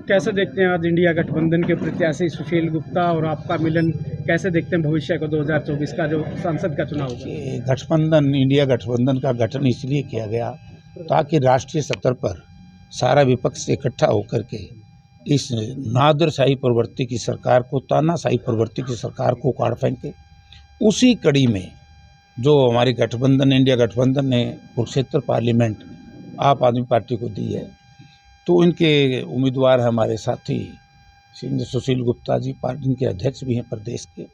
कैसे देखते हैं आज इंडिया गठबंधन के प्रत्याशी सुशील गुप्ता और आपका मिलन, कैसे देखते हैं भविष्य को 2024 का जो सांसद का चुनाव होगा? कि गठबंधन, इंडिया गठबंधन का गठन इसलिए किया गया ताकि राष्ट्रीय स्तर पर सारा विपक्ष इकट्ठा होकर के इस नादिरशाही प्रवृत्ति की सरकार को, तानाशाही प्रवृत्ति की सरकार को उखाड़ फेंके। उसी कड़ी में जो हमारी गठबंधन, इंडिया गठबंधन ने कुरुक्षेत्र पार्लियामेंट आप आदमी पार्टी को दी है, तो इनके उम्मीदवार हमारे साथी श्री सुशील गुप्ता जी, पार्टी के अध्यक्ष भी हैं प्रदेश के।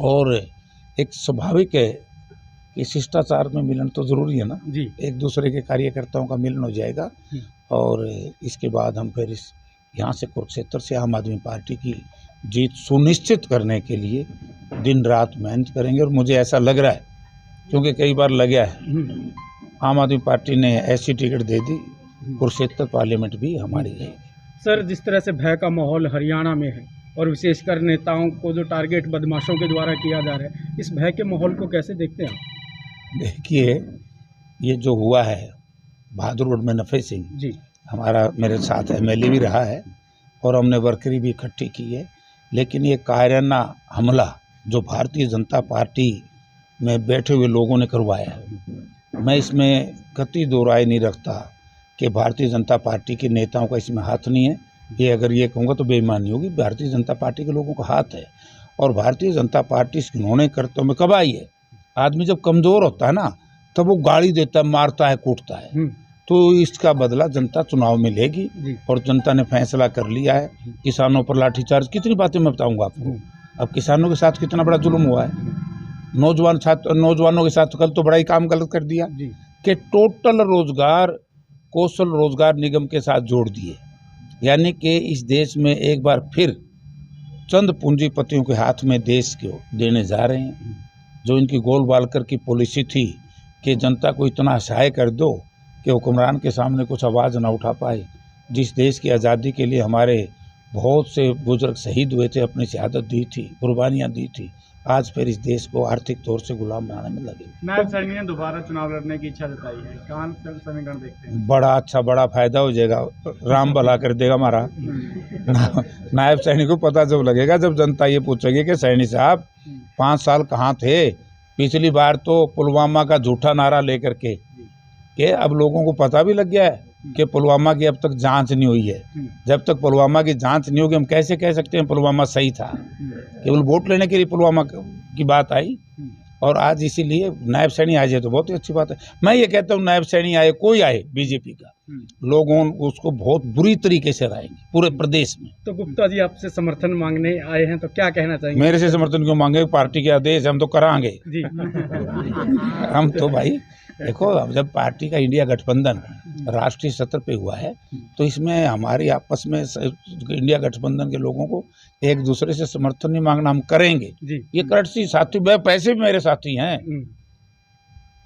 और एक स्वाभाविक है कि शिष्टाचार में मिलन तो ज़रूरी है ना जी। एक दूसरे के कार्यकर्ताओं का मिलन हो जाएगा और इसके बाद हम फिर यहाँ से कुरुक्षेत्र से आम आदमी पार्टी की जीत सुनिश्चित करने के लिए दिन रात मेहनत करेंगे। और मुझे ऐसा लग रहा है, क्योंकि कई बार लग गया है, आम आदमी पार्टी ने ऐसी टिकट दे दी, कुरुक्षेत्र पार्लियामेंट भी हमारी है। सर, जिस तरह से भय का माहौल हरियाणा में है और विशेषकर नेताओं को जो टारगेट बदमाशों के द्वारा किया जा रहा है, इस भय के माहौल को कैसे देखते हैं आप? देखिए, ये जो हुआ है बहादुर रोड में नफे सिंह जी, हमारा मेरे साथ MLA भी रहा है और हमने वर्करी भी इकट्ठी की है, लेकिन ये कायराना हमला जो भारतीय जनता पार्टी में बैठे हुए लोगों ने करवाया है, मैं इसमें कतई दो राय नहीं रखता कि भारतीय जनता पार्टी के नेताओं का इसमें हाथ नहीं है। ये अगर ये कहूँगा तो बेईमानी होगी। भारतीय जनता पार्टी के लोगों का हाथ है और भारतीय जनता पार्टी इस घिनौने कर्तव्य में कब आई है? आदमी जब कमज़ोर होता है ना, तब वो गाली देता है, मारता है, कूटता है। तो इसका बदला जनता चुनाव में लेगी और जनता ने फैसला कर लिया है। किसानों पर लाठीचार्ज, कितनी बातें मैं बताऊंगा आपको। अब किसानों के साथ कितना बड़ा जुल्म हुआ है, नौजवानों के साथ कल तो बड़ा ही काम गलत कर दिया कि टोटल रोजगार कौशल रोजगार निगम के साथ जोड़ दिए। यानी कि इस देश में एक बार फिर चंद पूंजीपतियों के हाथ में देश को देने जा रहे हैं। जो इनकी गोल बालकर की पॉलिसी थी कि जनता को इतना असहाय कर दो कि हुक्मरान के सामने कुछ आवाज़ ना उठा पाए। जिस देश की आज़ादी के लिए हमारे बहुत से बुजुर्ग शहीद हुए थे, अपनी शहादत दी थी, कुर्बानियाँ दी थी, आज फिर इस देश को आर्थिक तौर से गुलाम बनाने में लगे। नायब सैनी ने दोबारा चुनाव लड़ने की इच्छा जताई है, कहाँ समीकरण देखते हैं? बड़ा अच्छा, बड़ा फायदा हो जाएगा, राम भला कर देगा हमारा। नायब सैनी को पता जब लगेगा, जब जनता ये पूछेगी कि सैनी साहब 5 साल कहाँ थे। पिछली बार तो पुलवामा का झूठा नारा लेकर के अब लोगों को पता भी लग गया है कि पुलवामा की अब तक जांच नहीं हुई है। जब तक पुलवामा की जांच नहीं होगी, हम कैसे कह सकते हैं पुलवामा सही था? केवल वोट लेने के लिए पुलवामा की बात आई। और आज इसीलिए नायब सैनी आ जाए तो बहुत ही अच्छी बात है। मैं ये कहता हूँ, नायब सैनी आए, कोई आए बीजेपी का, लोगों उसको बहुत बुरी तरीके से राएंगे पूरे प्रदेश में। तो गुप्ता जी आपसे समर्थन मांगने आए हैं, तो क्या कहना चाहेंगे? मेरे से समर्थन क्यों मांगे? पार्टी के आदेश, हम तो करांगे जी। हम तो भाई देखो, अब जब पार्टी का इंडिया गठबंधन राष्ट्रीय स्तर पे हुआ है, तो इसमें हमारी आपस में इंडिया गठबंधन के लोगों को एक दूसरे से समर्थन नहीं मांगना, हम करेंगे। ये कर्टसी साथी, पैसे भी मेरे साथी हैं,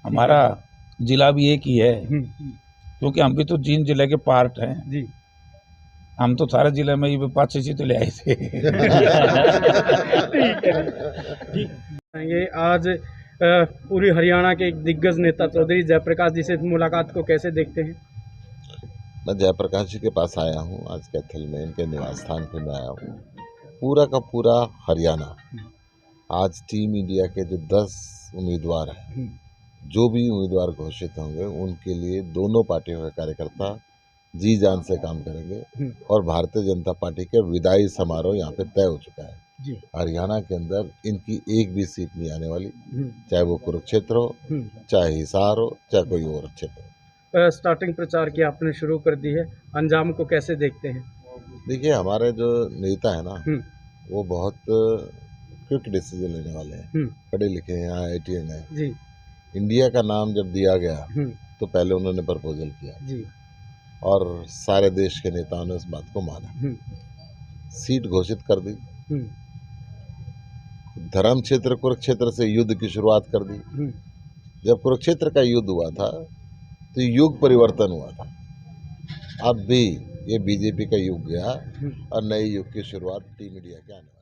हमारा जिला भी एक ही है, क्योंकि हम भी तो जींद जिले के पार्ट हैं जी। हम तो सारे जिले में ये 5-6 तो ले आए थे। आज पूरी हरियाणा के एक दिग्गज नेता चौधरी जयप्रकाश जी से मुलाकात को कैसे देखते हैं? मैं जयप्रकाश जी के पास आया हूँ, आज कैथल में इनके निवास स्थान पर मैं आया हूँ। पूरा का पूरा हरियाणा आज टीम इंडिया के जो 10 उम्मीदवार हैं, जो भी उम्मीदवार घोषित होंगे, उनके लिए दोनों पार्टियों के कार्यकर्ता जी जान से काम करेंगे। और भारतीय जनता पार्टी के विदाई समारोह यहाँ पे तय हो चुका है। हरियाणा के अंदर इनकी एक भी सीट नहीं आने वाली, चाहे वो कुरुक्षेत्र हो, चाहे हिसार हो, चाहे कोई और क्षेत्र। स्टार्टिंग प्रचार की आपने शुरू कर दी है, अंजाम को कैसे देखते हैं? देखिए, हमारे जो नेता है ना, वो बहुत क्विक डिसीजन लेने वाले हैं, पढ़े लिखे हैं, IITian हैं जी। इंडिया का नाम जब दिया गया तो पहले उन्होंने प्रपोजल किया जी, और सारे देश के नेताओं ने उस बात को माना, सीट घोषित कर दी, धर्म क्षेत्र कुरुक्षेत्र से युद्ध की शुरुआत कर दी। जब कुरुक्षेत्र का युद्ध हुआ था तो युग परिवर्तन हुआ था। अब भी ये बीजेपी का युग गया और नए युग की शुरुआत टीम इंडिया के आने वाली।